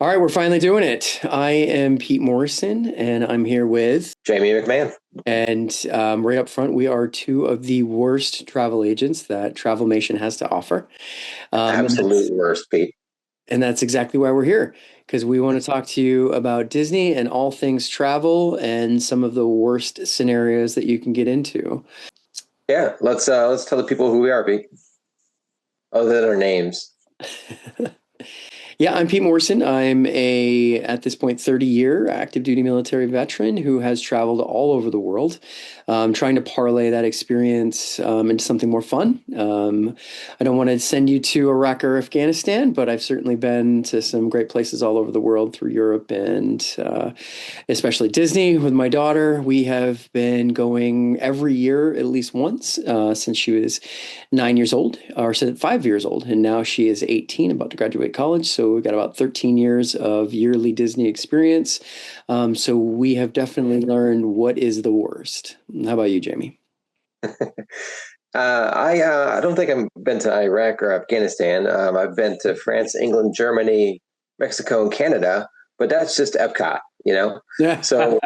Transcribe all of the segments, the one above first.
All right, we're finally doing it. I am Pete Morrison, and I'm here with, Jamie McMahon. and right up front, we are two of the worst travel agents that Travelmation has to offer. Um, and that's, Absolute worst, Pete. and that's exactly why we're here, because we want to talk to you about Disney and all things travel and some of the worst scenarios that you can get into. Yeah, let's tell the people who we are, Pete. Other than our names. Yeah, I'm Pete Morrison. I'm at this point, 30-year active duty military veteran who has traveled all over the world, trying to parlay that experience into something more fun. I don't want to send you to Iraq or Afghanistan, but I've certainly been to some great places all over the world through Europe and especially Disney with my daughter. We have been going every year at least once since she was 9 years old, or 5 years old, and now she is 18, about to graduate college. So we've got about 13 years of yearly Disney experience. So we have definitely learned what is the worst. How about you, Jamie? I don't think I've been to Iraq or Afghanistan. I've been to France, England, Germany, Mexico, and Canada, but that's just Epcot, you know. Yeah. So,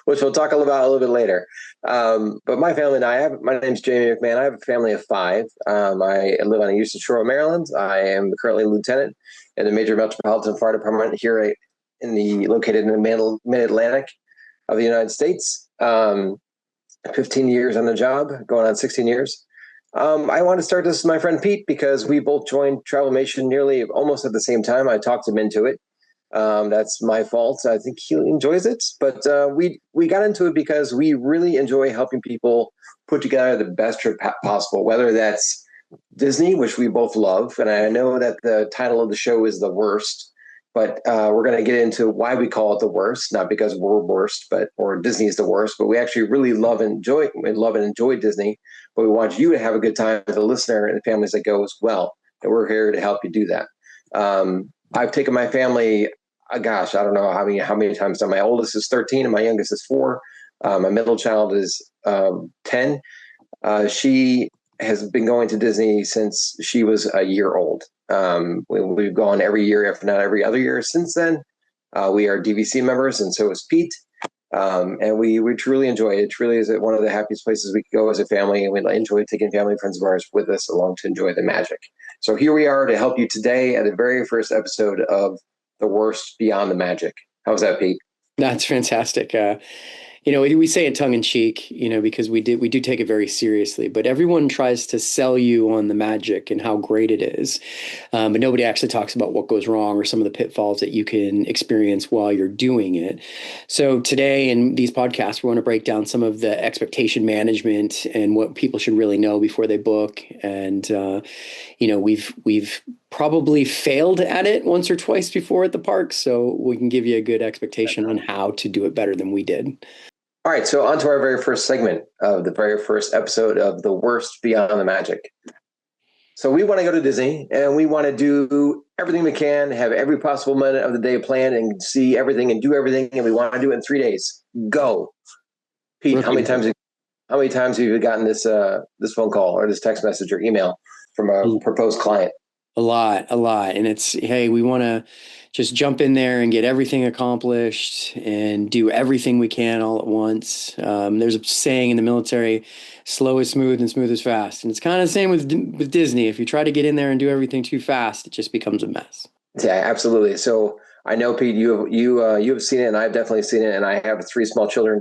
which we'll talk about a little bit later. But my family and my name's Jamie McMahon. I have a family of five. I live on Euston Shore, Maryland. I am currently a lieutenant in the Major Metropolitan Fire Department here located in the mid-Atlantic of the United States. 15 years on the job, going on 16 years. I want to start this with my friend Pete because we both joined Travelmation nearly almost at the same time. I talked him into it. That's my fault. I think he enjoys it, but we got into it because we really enjoy helping people put together the best trip possible, whether that's Disney, which we both love, and I know that the title of the show is The Worst, but we're going to get into why we call it the worst, not because we're worst, or Disney is the worst, but we actually really love and enjoy Disney, but we want you to have a good time as a listener and the families that go as well, and we're here to help you do that. I've taken my family. Gosh, I don't know how many times. My oldest is 13 and my youngest is 4. My middle child is 10. She has been going to Disney since she was a year old. We've gone every year, if not every other year since then. We are DVC members, and so is Pete. And we truly enjoy it. It truly is one of the happiest places we could go as a family, and we enjoy taking family and friends of ours with us along to enjoy the magic. So here we are to help you today at the very first episode of The Worst Beyond the Magic. How's that, Pete? That's fantastic. We say it tongue in cheek, because we do take it very seriously, but everyone tries to sell you on the magic and how great it is. But nobody actually talks about what goes wrong or some of the pitfalls that you can experience while you're doing it. So today in these podcasts, we want to break down some of the expectation management and what people should really know before they book. And, we've probably failed at it once or twice before at the park, so we can give you a good expectation on how to do it better than we did. All right, so on to our very first segment of the very first episode of The Worst Beyond the Magic. So we want to go to Disney, and we want to do everything we can, have every possible minute of the day planned, and see everything and do everything, and we want to do it in 3 days. Go. Pete, how many times have you gotten this phone call or this text message or email from a proposed client? A lot. And it's, hey, we want to just jump in there and get everything accomplished and do everything we can all at once. There's a saying in the military, slow is smooth and smooth is fast. And it's kind of the same with Disney. If you try to get in there and do everything too fast, it just becomes a mess. Yeah, absolutely. So I know, Pete, you have seen it, and I've definitely seen it. And I have 3 small children,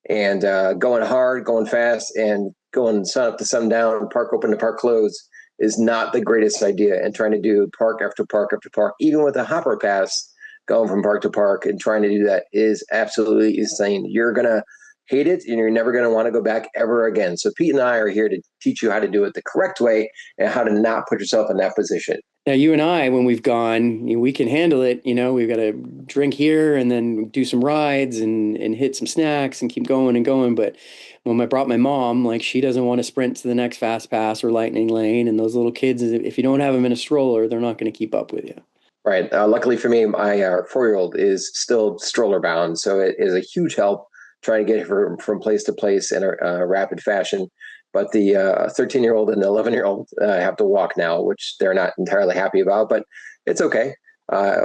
and going hard, going fast, and going sun up to sundown, park open to park closed is not the greatest idea. And trying to do park after park after park, even with a hopper pass, going from park to park and trying to do that is absolutely insane. You're going to hate it, and you're never going to want to go back ever again. So Pete and I are here to teach you how to do it the correct way and how to not put yourself in that position. Now, you and I, when we've gone, we can handle it. We've got to drink here and then do some rides and hit some snacks and keep going and going. But when I brought my mom, like, she doesn't want to sprint to the next fast pass or lightning lane. And those little kids, if you don't have them in a stroller, they're not going to keep up with you. Right. Luckily for me, my 4-year-old is still stroller bound. So it is a huge help trying to get her from place to place in a rapid fashion. But the 13-year-old and the 11-year-old have to walk now, which they're not entirely happy about, but it's okay.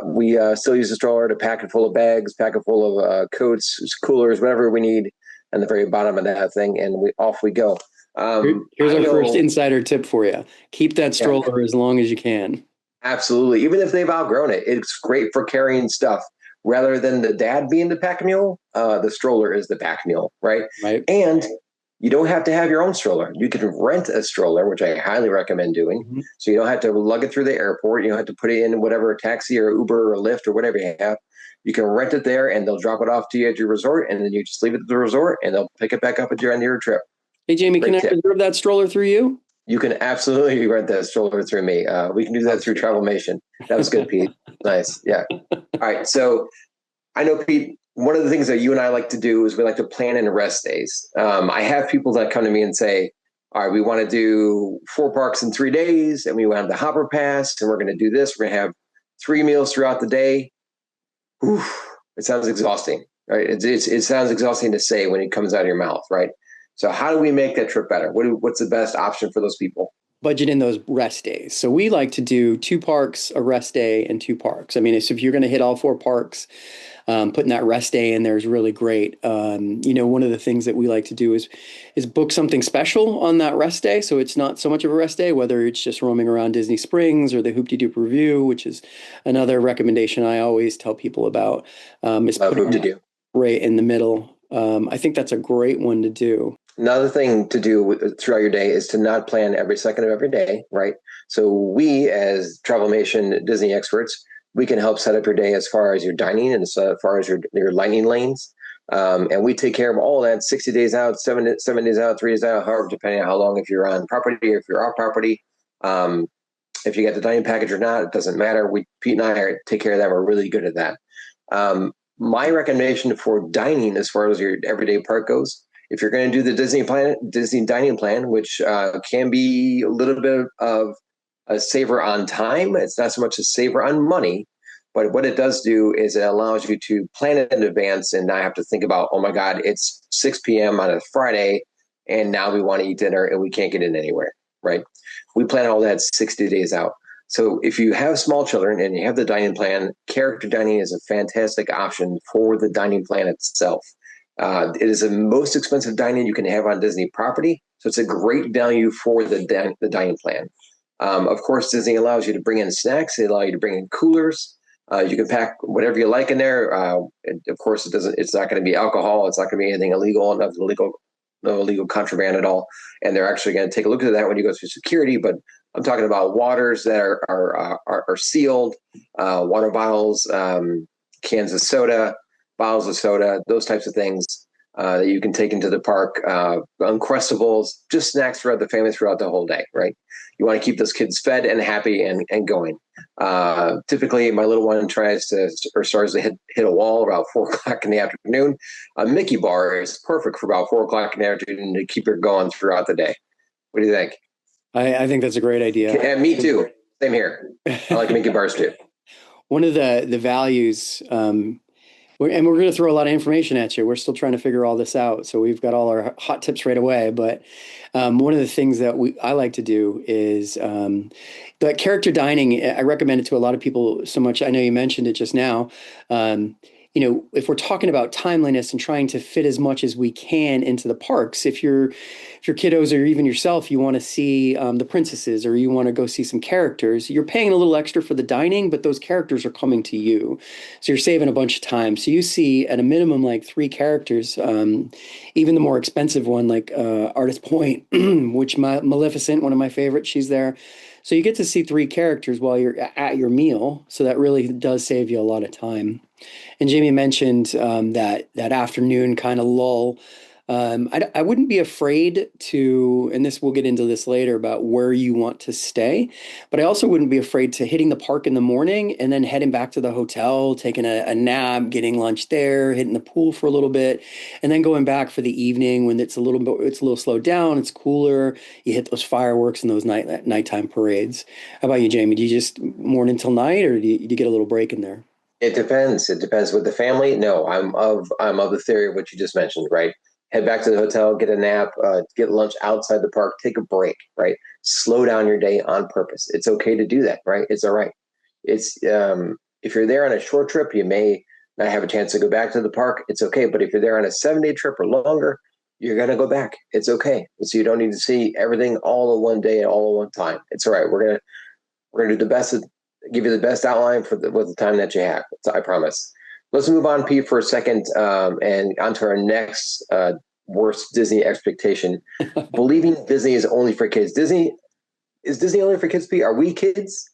We still use the stroller to pack it full of bags, pack it full of coats, coolers, whatever we need, and the very bottom of that thing, and we off we go. Here's I our first know, insider tip for you. Keep that yeah, stroller as long as you can. absolutely. Even if they've outgrown it, it's great for carrying stuff. Rather than the dad being the pack mule, the stroller is the pack mule, right? Right? And you don't have to have your own stroller. You can rent a stroller, which I highly recommend doing. Mhm. So you don't have to lug it through the airport. You don't have to put it in whatever taxi or Uber or Lyft or whatever you have. You can rent it there, and they'll drop it off to you at your resort, and then you just leave it at the resort, and they'll pick it back up at your end of your trip. Hey, Jamie, can Great I tip. reserve that stroller through you? You can absolutely rent that stroller through me. We can do that through Outstanding. Travelmation. That was good, Pete. Nice. Yeah. All right. So I know, Pete, one of the things that you and I like to do is we like to plan in rest days. I have people that come to me and say, all right, we want to do 4 parks in 3 days, and we want the hopper pass, and we're going to do this. We're going to have 3 meals throughout the day. Oof, it sounds exhausting, right? It sounds exhausting to say when it comes out of your mouth, right? So how do we make that trip better? What's the best option for those people? Budget in those rest days. So we like to do 2 parks, a rest day, and 2 parks. I mean, if you're going to hit all 4 parks, putting that rest day in there is really great. One of the things that we like to do is book something special on that rest day. So it's not so much of a rest day, whether it's just roaming around Disney Springs or the Hoop De Doop Review, which is another recommendation I always tell people about, is Love putting Hoop to it do. right in the middle. I think that's a great one to do. Another thing to do throughout your day is to not plan every second of every day, right? So we, as Travelmation Disney experts, we can help set up your day as far as your dining and as far as your lightning lanes. And we take care of all that 60 days out, 7 days out, 3 days out, however, depending on how long, if you're on property or if you're off property. Um, if you get the dining package or not, it doesn't matter. Pete and I take care of that. We're really good at that. My recommendation for dining, as far as your everyday park goes, if you're going to do the Disney dining plan, which can be a little bit of a saver on time, it's not so much a saver on money. But what it does do is it allows you to plan it in advance and not have to think about, oh my God, it's 6 p.m. on a Friday, and now we want to eat dinner and we can't get in anywhere, right? We plan all that 60 days out. So if you have small children and you have the dining plan, character dining is a fantastic option for the dining plan itself. It is the most expensive dining you can have on Disney property, so it's a great value for the dining plan. Of course, Disney allows you to bring in snacks. They allow you to bring in coolers. You can pack whatever you like in there. Of course, it's not going to be alcohol. It's not going to be anything illegal. No illegal contraband at all. And they're actually going to take a look at that when you go through security. But I'm talking about waters that are sealed, water bottles, cans of soda, bottles of soda, those types of things that you can take into the park. Uncrustables, just snacks throughout the family throughout the whole day, right? You want to keep those kids fed and happy and going. Typically, my little one starts to hit a wall about 4 o'clock in the afternoon. A Mickey bar is perfect for about 4 o'clock in the afternoon to keep her going throughout the day. What do you think? I think that's a great idea. And me too. Same here. I like Mickey bars too. One of the values, and we're going to throw a lot of information at you. We're still trying to figure all this out, so we've got all our hot tips right away. But one of the things that I like to do is the character dining. I recommend it to a lot of people so much. I know you mentioned it just now. Um, if we're talking about timeliness and trying to fit as much as we can into the parks, if your kiddos or even yourself, you want to see the princesses or you want to go see some characters, you're paying a little extra for the dining, but those characters are coming to you. So you're saving a bunch of time. So you see at a minimum like 3 characters, even the more expensive one like Artist Point, which Maleficent, one of my favorites, she's there. So you get to see 3 characters while you're at your meal. So that really does save you a lot of time. And Jamie mentioned that afternoon kind of lull. I wouldn't be afraid to, and this we'll get into this later about where you want to stay, but I also wouldn't be afraid to hitting the park in the morning and then heading back to the hotel, taking a nap, getting lunch there, hitting the pool for a little bit, and then going back for the evening when it's a little slowed down, it's cooler. You hit those fireworks and those nighttime parades. How about you, Jamie? Do you just morning till night, or do you get a little break in there? It depends. It depends with the family. No, I'm of the theory of what you just mentioned, right? Head back to the hotel, get a nap, get lunch outside the park, take a break, right? Slow down your day on purpose. It's okay to do that, right? It's all right. It's If you're there on a short trip, you may not have a chance to go back to the park. It's okay. But if you're there on a 7 day trip or longer, you're gonna go back. It's okay. So you don't need to see everything all in one day and all in one time. It's all right. We're gonna do the best, give you the best outline for with the time that you have. So I promise. Let's move on, Pete, for a second, and onto our next worst Disney expectation. Believing Disney is only for kids. Disney only for kids, Pete? Are we kids?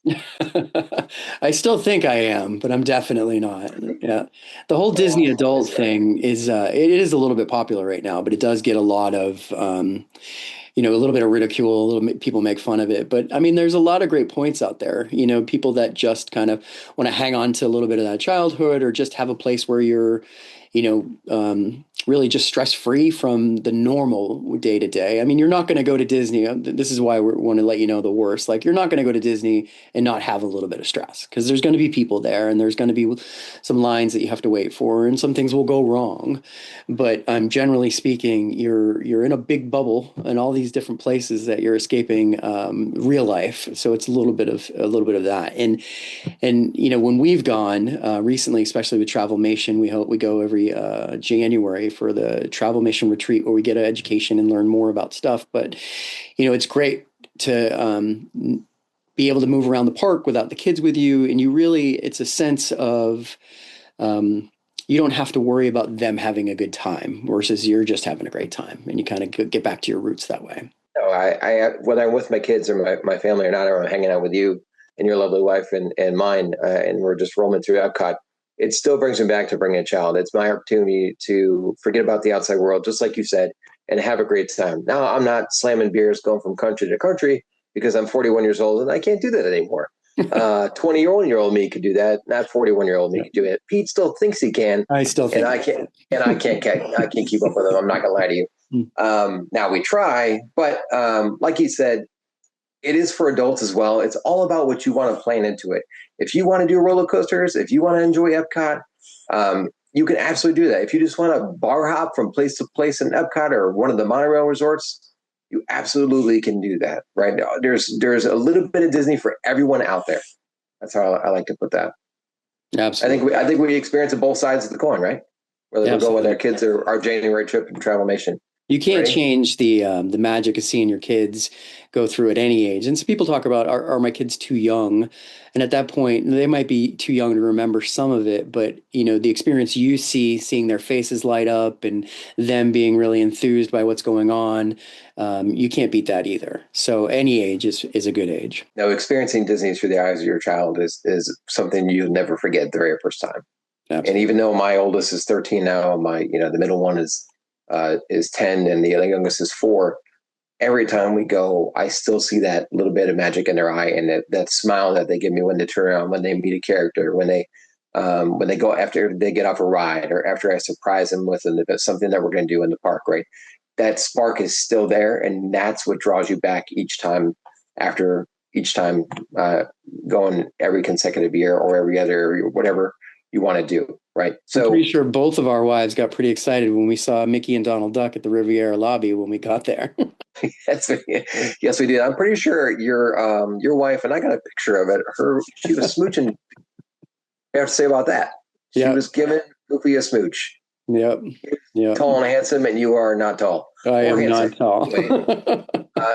I still think I am, but I'm definitely not. Yeah. The whole Disney adult thing is it is a little bit popular right now, but it does get a lot of a little bit of ridicule, people make fun of it. But I mean, there's a lot of great points out there. People that just kind of want to hang on to a little bit of that childhood or just have a place where you're, really just stress free from the normal day to day. I mean, you're not going to go to Disney. This is why we want to let you know the worst. Like, you're not going to go to Disney and not have a little bit of stress because there's going to be people there and there's going to be some lines that you have to wait for and some things will go wrong. But generally speaking, you're in a big bubble and all these different places that you're escaping real life. So it's a little bit of that. And when we've gone recently, especially with Travelmation, we go every January for the Travelmation retreat where we get an education and learn more about stuff. But it's great to be able to move around the park without the kids with you, and it's a sense of you don't have to worry about them having a good time versus you're just having a great time, and you kind of get back to your roots that way. No, whether I'm with my kids or my family or not, or I'm hanging out with you and your lovely wife and mine, and we're just rolling through Epcot, it still brings me back to bringing a child. It's my opportunity to forget about the outside world, just like you said, and have a great time. Now, I'm not slamming beers going from country to country because I'm 41 years old and I can't do that anymore. 20-year-old me could do that. Not 41-year-old me could do it. Pete still thinks he can. I still think, and I can't. And I can't keep up with him. I'm not gonna lie to you. Now we try, but like he said, it is for adults as well. It's all about what you want to plan into it. If you want to do roller coasters, if you want to enjoy Epcot, you can absolutely do that. If you just want to bar hop from place to place in Epcot or one of the monorail resorts, you absolutely can do that. Right now, there's a little bit of Disney for everyone out there. That's how I like to put that. Absolutely. I think we experience both sides of the coin, right? Whether we go with our kids or our January trip to Travelmation. You can't change the magic of seeing your kids go through at any age. And so people talk about, are my kids too young? And at that point, they might be too young to remember some of it. But, the experience you see, seeing their faces light up and them being really enthused by what's going on, you can't beat that either. So any age is a good age. No, experiencing Disney through the eyes of your child is something you'll never forget the very first time. Absolutely. And even though my oldest is 13 now, the middle one is 10 and the youngest is 4. Every time we go, I still see that little bit of magic in their eye and that smile that they give me when they turn around, when they meet a character, when they go after they get off a ride or after I surprise them with something that we're going to do in the park, right? That spark is still there. And that's what draws you back each time going every consecutive year or every other, or whatever you want to do. Right. So I'm pretty sure both of our wives got pretty excited when we saw Mickey and Donald Duck at the Riviera lobby when we got there. Yes, we did. I'm pretty sure your wife, and I got a picture of it. She was smooching. What do you have to say about that? She was giving Goofy a smooch. Yep. Tall and handsome, and you are not tall. I am not tall.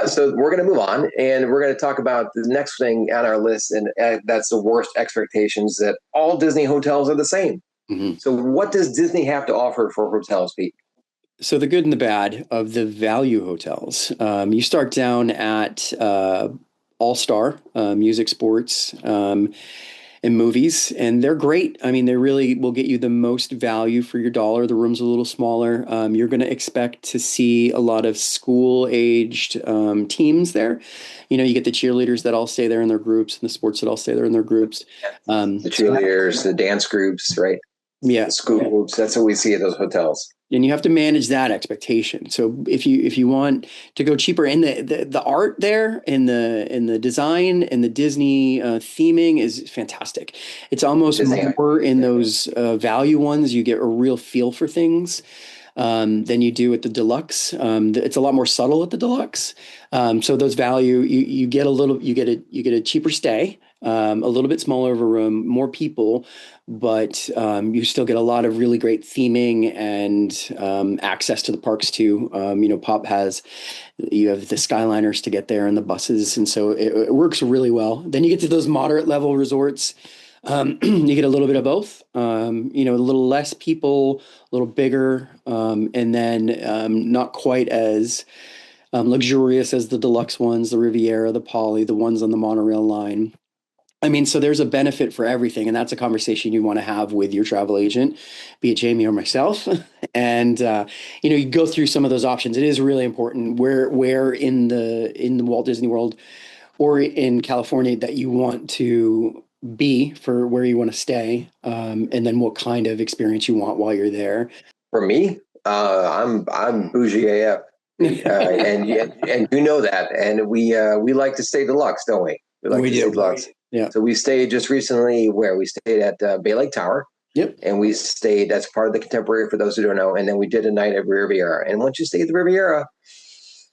So we're going to move on, and we're going to talk about the next thing on our list, and that's the worst expectations, that all Disney hotels are the same. Mm-hmm. So what does Disney have to offer for hotels, Pete? So the good and the bad of the value hotels. You start down at All-Star, music, sports, and movies, and they're great. I mean, they really will get you the most value for your dollar. The room's a little smaller. You're going to expect to see a lot of school-aged teams there. You get the cheerleaders that all stay there in their groups, and the sports that all stay there in their groups. The cheerleaders, the dance groups, right? Yeah, the school groups. That's what we see at those hotels. And you have to manage that expectation. So if you want to go cheaper, and the art there and the design and the Disney theming is fantastic. It's almost more in those value ones. You get a real feel for things. than you do at the deluxe. It's a lot more subtle at the deluxe. So those value you get a little you get a cheaper stay, a little bit smaller of a room, more people, but you still get a lot of really great theming and access to the parks too. Pop has you have the Skyliners to get there and the buses, and so it works really well. Then you get to those moderate level resorts. You get a little bit of both, a little less people, a little bigger, and then not quite as luxurious as the deluxe ones, the Riviera, the Poly, the ones on the monorail line. I mean, so there's a benefit for everything, and that's a conversation you want to have with your travel agent, be it Jamie or myself. And you go through some of those options. It is really important where in the Walt Disney World or in California that you want to be for where you want to stay, and then what kind of experience you want while you're there. For me, I'm bougie AF, and you know that, and we like to stay deluxe, don't we? We like We to stay do. deluxe. Yeah. So we stayed just recently where we stayed at Bay Lake Tower, Yep. and we stayed. That's part of the Contemporary for those who don't know. And then we did a night at Riviera. And once you stay at the Riviera,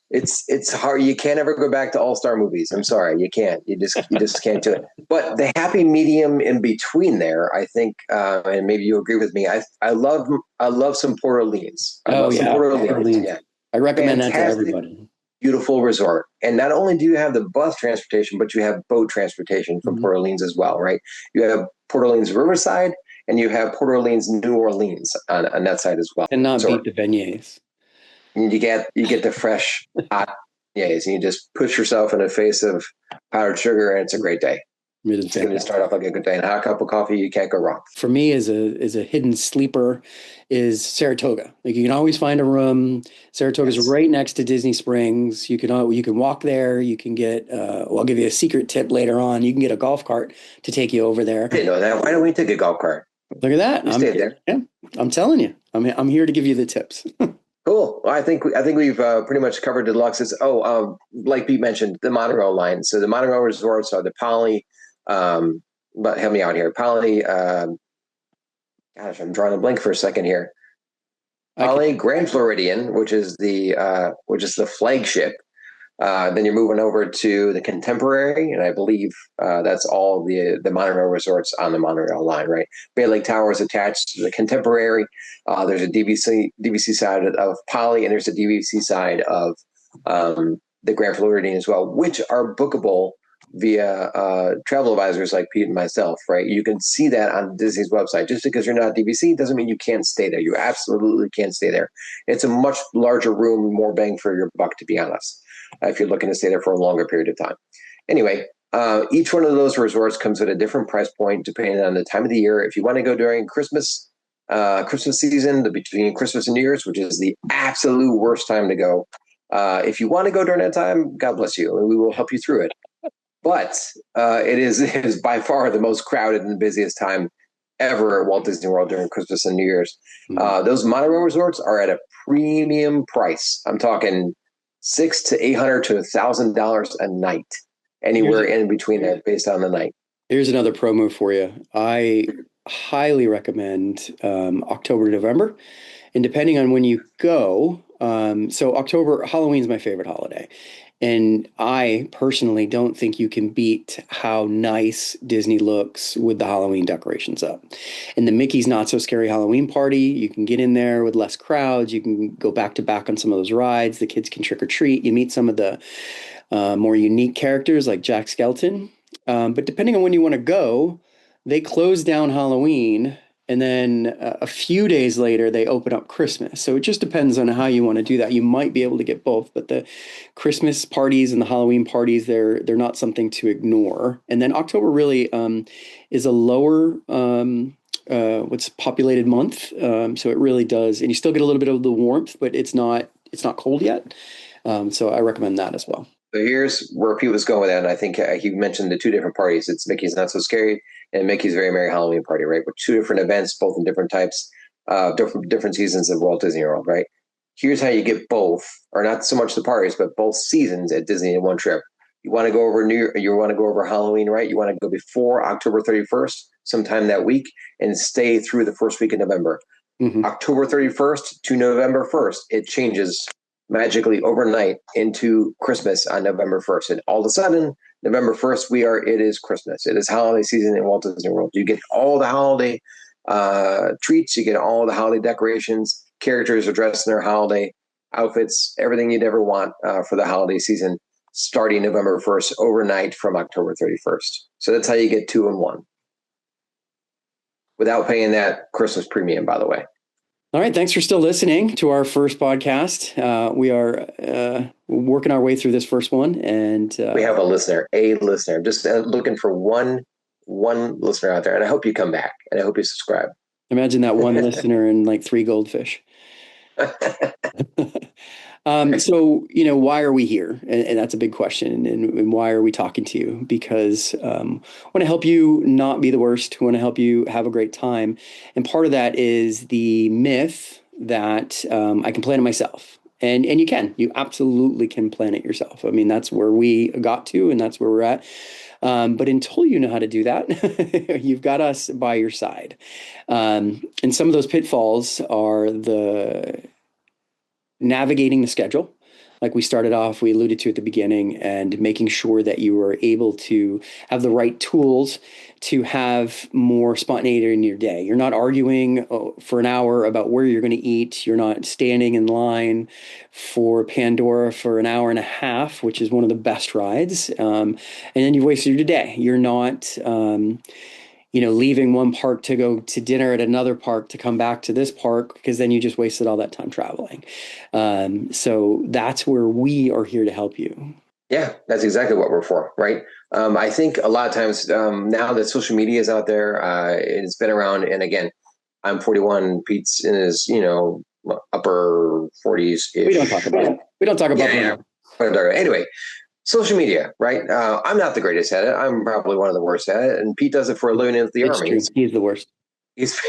it's hard. You can't ever go back to all star movies. I'm sorry, you can't. You just can't do it. But the happy medium in between there, I think, and maybe you agree with me. I love some Port Orleans. I Oh love some yeah. Port Port Orleans. Orleans. Yeah, I recommend that to fantastic, everybody. beautiful resort. And not only do you have the bus transportation, but you have boat transportation from Mhm. Port Orleans as well, right? You have Port Orleans Riverside, and you have Port Orleans New Orleans on that side as well. And not beat So the beignets. you get the fresh hot yays, and you just push yourself in the face of powdered sugar, and it's a great day. It is It's going to fantastic. start off like a good day. And a hot cup of coffee, you can't go wrong. For me, as a hidden sleeper, is Saratoga. Like you can always find a room. Saratoga's Yes. right next to Disney Springs. You can walk there. You can get. Well, I'll give you a secret tip later on. You can get a golf cart to take you over there. I didn't know that. Why don't we take a golf cart? Look at that. We stayed there. Yeah, I'm telling you. I'm here to give you the tips. Cool. Well, I think we've pretty much covered the deluxes. Oh, like Pete mentioned, the monorail line. So the monorail resorts are the Poly. But help me out here, Poly. Gosh, I'm drawing a blank for a second here. I can. Poly Grand Floridian, which is the flagship. Then you're moving over to the Contemporary, and I believe that's all the monorail resorts on the monorail line, right? Bay Lake Tower is attached to the Contemporary. There's a DVC side of Poly, and there's a DVC side of the Grand Floridian as well, which are bookable via travel advisors like Pete and myself, right? You can see that on Disney's website. Just because you're not DVC doesn't mean you can't stay there. You absolutely can stay there. It's a much larger room, more bang for your buck, to be honest, if you're looking to stay there for a longer period of time. Anyway, each one of those resorts comes at a different price point depending on the time of the year. If you want to go during Christmas season, between Christmas and New Year's, which is the absolute worst time to go. If you want to go during that time, God bless you, and we will help you through it. But it is by far the most crowded and busiest time ever at Walt Disney World during Christmas and New Year's. Those monorail resorts are at a premium price. I'm talking $600 to $1,000 a night, anywhere in between that, based on the night. Here's another promo for you. I highly recommend October to November. And depending on when you go, so October, Halloween's my favorite holiday. And I personally don't think you can beat how nice Disney looks with the Halloween decorations up. And the Mickey's Not So Scary Halloween Party, you can get in there with less crowds. You can go back to back on some of those rides. The kids can trick or treat. You meet some of the more unique characters like Jack Skellington. But depending on when you want to go, they close down Halloween, and then a few days later they open up Christmas. So it just depends on how you want to do that. You might be able to get both, but the Christmas parties and the Halloween parties, they're not something to ignore. And then October really is a lower what's populated month. So it really does, and you still get a little bit of the warmth, but it's not cold yet. So I recommend that as well. So here's where Pete was going with that, and I think he mentioned the two different parties. It's Mickey's Not So Scary and Mickey's Very Merry Halloween Party, right? With two different events, both in different types, different seasons of Walt Disney World, right? Here's how you get both, or not so much the parties, but both seasons at Disney in one trip. You want to go over you want to go over Halloween, right? You want to go before October 31st, sometime that week, and stay through the first week of November. Hmm. October 31st to November 1st, it changes magically overnight into Christmas on November 1st. And all of a sudden, November 1st, it is Christmas. It is holiday season in Walt Disney World. You get all the holiday treats, you get all the holiday decorations. Characters are dressed in their holiday outfits, everything you'd ever want for the holiday season, starting November 1st, overnight from October 31st. So that's how you get 2-in-1 without paying that Christmas premium, by the way. All right. Thanks for still listening to our first podcast. We are working our way through this first one, and we have a listener. I'm just looking for one listener out there, and I hope you come back, and I hope you subscribe. Imagine that one listener and like 3 goldfish. So, why are we here? And that's a big question. And why are we talking to you? Because I want to help you not be the worst. I want to help you have a great time. And part of that is the myth that I can plan it myself. And you can. You absolutely can plan it yourself. I mean, that's where we got to, and that's where we're at. But until you know how to do that, you've got us by your side. And some of those pitfalls are the navigating the schedule, like we started off, we alluded to at the beginning, and making sure that you are able to have the right tools to have more spontaneity in your day. You're not arguing for an hour about where you're going to eat. You're not standing in line for Pandora for an hour and a half, which is one of the best rides. And then you've wasted your day. You're not leaving one park to go to dinner at another park to come back to this park, because then you just wasted all that time traveling. So that's where we are here to help you. Yeah, that's exactly what we're for, right? I think a lot of times now that social media is out there, it's been around. And again, I'm 41. Pete's in his, upper 40s. We don't talk about it. We don't talk about yeah. Anyway, social media, right? I'm not the greatest at it. I'm probably one of the worst at it. And Pete does it for a living in the Army. True. He's the worst. He's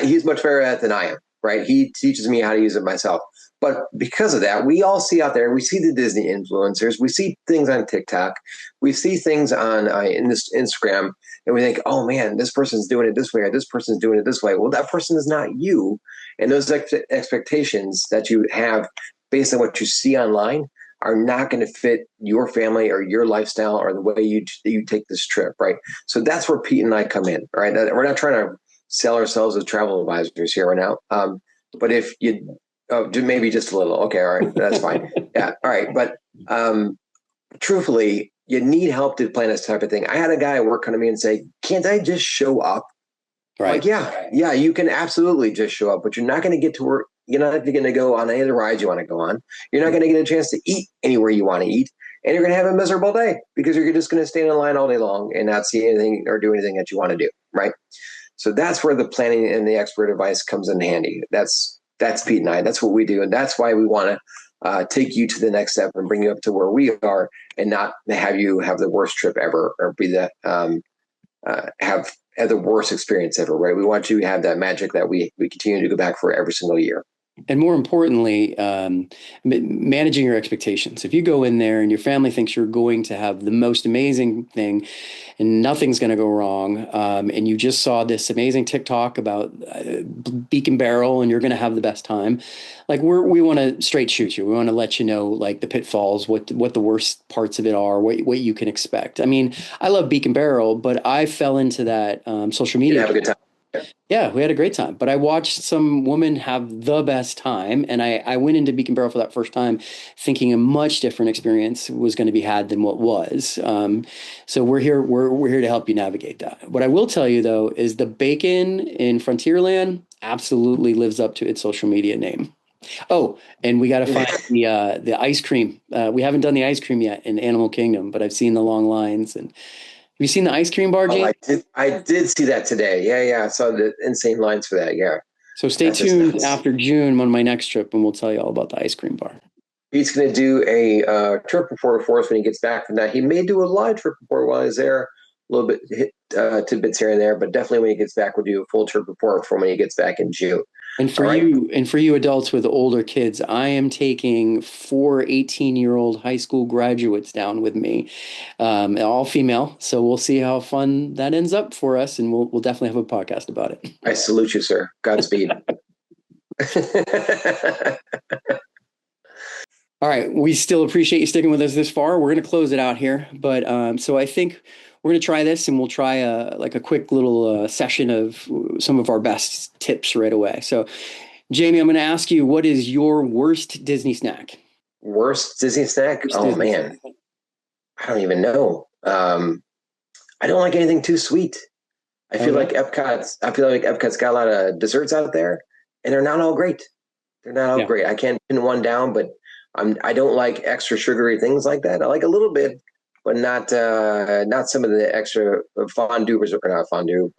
he's much better at it than I am, right? He teaches me how to use it myself. But because of that, we all see out there, we see the Disney influencers, we see things on TikTok, we see things on in this Instagram, and we think, oh man, this person's doing it this way, or this person's doing it this way. Well, that person is not you. And those expectations that you have based on what you see online are not going to fit your family or your lifestyle or the way you take this trip, right? So that's where Pete and I come in, right? We're not trying to sell ourselves as travel advisors here right now. But if you, maybe just a little, okay, all right, that's fine. Yeah, all right. But truthfully, you need help to plan this type of thing. I had a guy at work come to me and say, can't I just show up? Right. Like, yeah, you can absolutely just show up, but you're not going to get to work. You're not going to go on any of the rides you want to go on. You're not going to get a chance to eat anywhere you want to eat. And you're going to have a miserable day because you're just going to stand in line all day long and not see anything or do anything that you want to do, right? So that's where the planning and the expert advice comes in handy. That's Pete and I. That's what we do. And that's why we want to take you to the next step and bring you up to where we are, and not have you have the worst trip ever or be the have the worst experience ever, right? We want you to have that magic that we continue to go back for every single year. And more importantly, managing your expectations. If you go in there and your family thinks you're going to have the most amazing thing and nothing's going to go wrong, and you just saw this amazing TikTok about Beacon Barrel and you're going to have the best time, like we want to straight shoot you. We want to let you know like the pitfalls, what the worst parts of it are, what you can expect. I mean, I love Beacon Barrel, but I fell into that social media. You have a good time. Yeah, we had a great time. But I watched some woman have the best time, and I went into Beacon Barrel for that first time thinking a much different experience was going to be had than what was. So we're here to help you navigate that. What I will tell you though is the bacon in Frontierland absolutely lives up to its social media name. Oh, and we got to find the ice cream. We haven't done the ice cream yet in Animal Kingdom, but I've seen the long lines. And have you seen the ice cream bar, Gene? I did see that today. Yeah. I saw the insane lines for that. Yeah. So stay tuned after June on my next trip, and we'll tell you all about the ice cream bar. He's going to do a trip report for us when he gets back from that. He may do a live trip report while he's there, a little bit tidbits here and there, but definitely when he gets back, we'll do a full trip report from when he gets back in June. All right. And for you adults with older kids, I am taking 4 18-year-old high school graduates down with me, all female. So we'll see how fun that ends up for us, and we'll definitely have a podcast about it. I salute you, sir. Godspeed. All right, we still appreciate you sticking with us this far. We're going to close it out here, but so I think we're going to try this, and we'll try a quick little session of some of our best tips right away. So, Jamie, I'm going to ask you, what is your worst Disney snack? Worst Disney snack? Worst Oh Disney man, snack. I don't even know. I don't like anything too sweet. Oh yeah, I feel like Epcot's got a lot of desserts out there, and they're not all great. They're not all yeah, great. I can't pin one down, but I don't like extra sugary things like that. I like a little bit, but not some of the extra or not fondue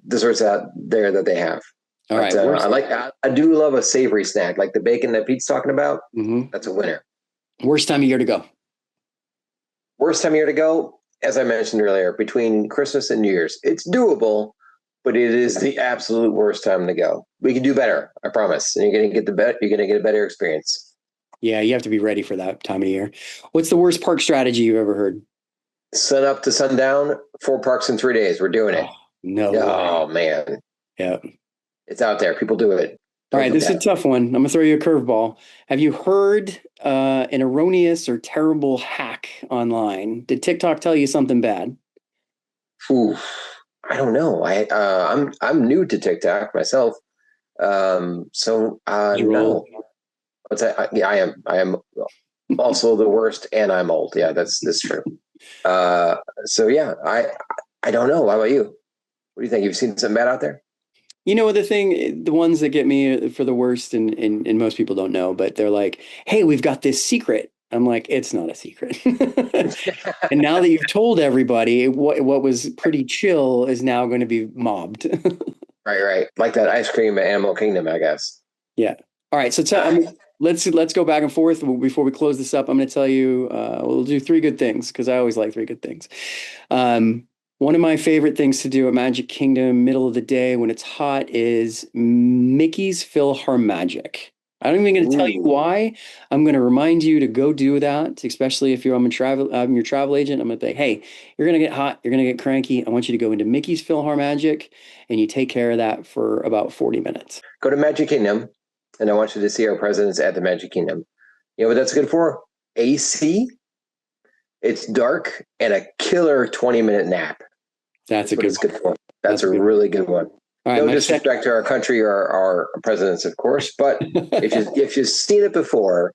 desserts out there that they have. all But right. Worst, I do love a savory snack like the bacon that Pete's talking about. mhm. That's a winner. Worst time of year to go. Worst time of year to go, as I mentioned earlier, between Christmas and New Year's. It's doable, but it is the absolute worst time to go. We can do better, I promise. And you're gonna get a better experience. Yeah, you have to be ready for that time of year. What's the worst park strategy you've ever heard? Sun up to sundown, 4 parks in 3 days. We're doing it. Oh, no Oh way. man. Yeah. It's out there. People do it. All Don't right, do this is a that. tough one. I'm gonna throw you a curveball. Have you heard an erroneous or terrible hack online? Did TikTok tell you something bad? Ooh, I don't know. I'm new to TikTok myself. You're old. No. What's that? Yeah, I am. I am also the worst, and I'm old. Yeah, that's true. Uh, so yeah, I don't know. How about you? What do you think? You've seen some bad out there? You know the thing, the ones that get me for the worst, and most people don't know, but they're like, "Hey, we've got this secret." I'm like, "It's not a secret." And now that you've told everybody, what was pretty chill is now going to be mobbed. Right, right. Like that ice cream at Animal Kingdom, I guess. Yeah. All right. So I mean, let's go back and forth before we close this up. I'm going to tell you we'll do three good things because I always like three good things. One of my favorite things to do at Magic Kingdom, middle of the day when it's hot, is Mickey's PhilharMagic. I'm even going to tell you Ooh, why. I'm going to remind you to go do that, especially if I'm your travel agent. I'm going to say, hey, you're going to get hot, you're going to get cranky. I want you to go into Mickey's PhilharMagic, and you take care of that for about 40 minutes. go to Magic Kingdom, and I want you to see our presidents at the Magic Kingdom. You know what that's good for? AC. It's dark and a killer 20-minute nap. That's That's a what good it's one. good for. That's That's a a good one. really good one. All right, No my second. disrespect to our country or our presidents, of course, but if you've seen it before,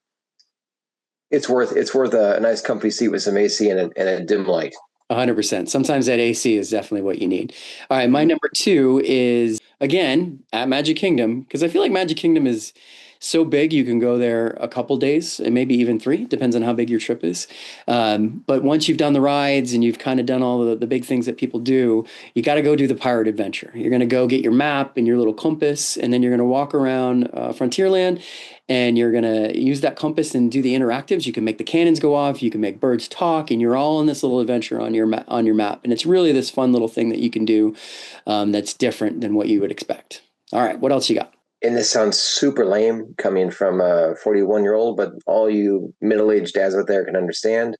it's worth a nice comfy seat with some AC and a dim light. 100%. Sometimes that AC is definitely what you need. All right, my Mhm. number two is again at Magic Kingdom because I feel like Magic Kingdom is so big you can go there a couple days and maybe even three, depends on how big your trip is. But once you've done the rides and you've kind of done all the big things that people do, you got to go do the pirate adventure. You're going to go get your map and your little compass, and then you're going to walk around Frontierland and you're going to use that compass and do the interactives. You can make the cannons go off, you can make birds talk, and you're all in this little adventure on your map. And it's really this fun little thing that you can do that's different than what you would expect. All right, what else you got? And this sounds super lame coming from a 41-year-old, but all you middle-aged dads out there can understand.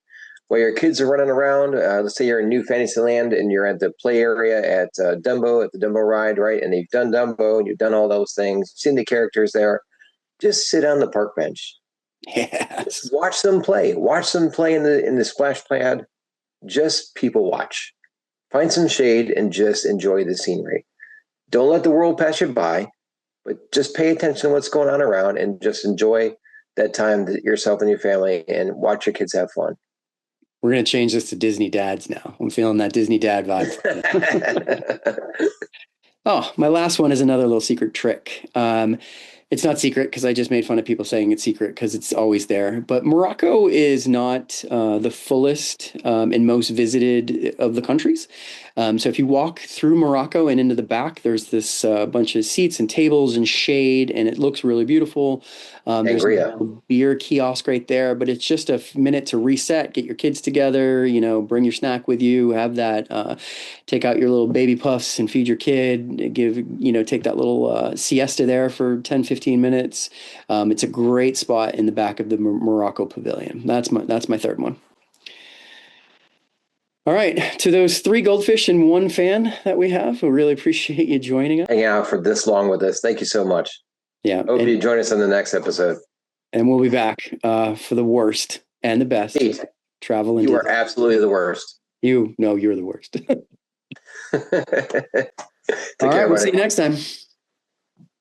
While your kids are running around, let's say you're in New Fantasyland and you're at the play area at Dumbo, at the Dumbo ride, right? And you've done Dumbo and you've done all those things, you've seen the characters there. Just sit on the park bench. Just Yes. watch them play. Watch them play in the splash pad. Just people watch. Find some shade and just enjoy the scenery. Don't let the world pass you by, but just pay attention to what's going on around and just enjoy that time that yourself and your family and watch your kids have fun. We're going to change this to Disney dads now. I'm feeling that Disney dad vibe. Oh, my last one is another little secret trick. It's not secret because I just made fun of people saying it's secret because it's always there. But Morocco is not the fullest and most visited of the countries. So if you walk through Morocco and into the back, there's this bunch of seats and tables and shade, and it looks really beautiful. There's a Sangria. little beer kiosk right there, but it's just a minute to reset, get your kids together, bring your snack with you, have that, take out your little baby puffs and feed your kid, take that little siesta there for 10, 15 minutes. It's a great spot in the back of the Morocco Pavilion. That's my third one. All right, to those three goldfish and one fan that we have, we really appreciate you joining us. Hanging out for this long with us. Thank you so much. Yeah, Hope you join us on the next episode. and we'll be back for the worst and the best. Hey, travel and you are absolutely the worst. No, you're the worst. Take All care, right, we'll buddy. see you next time.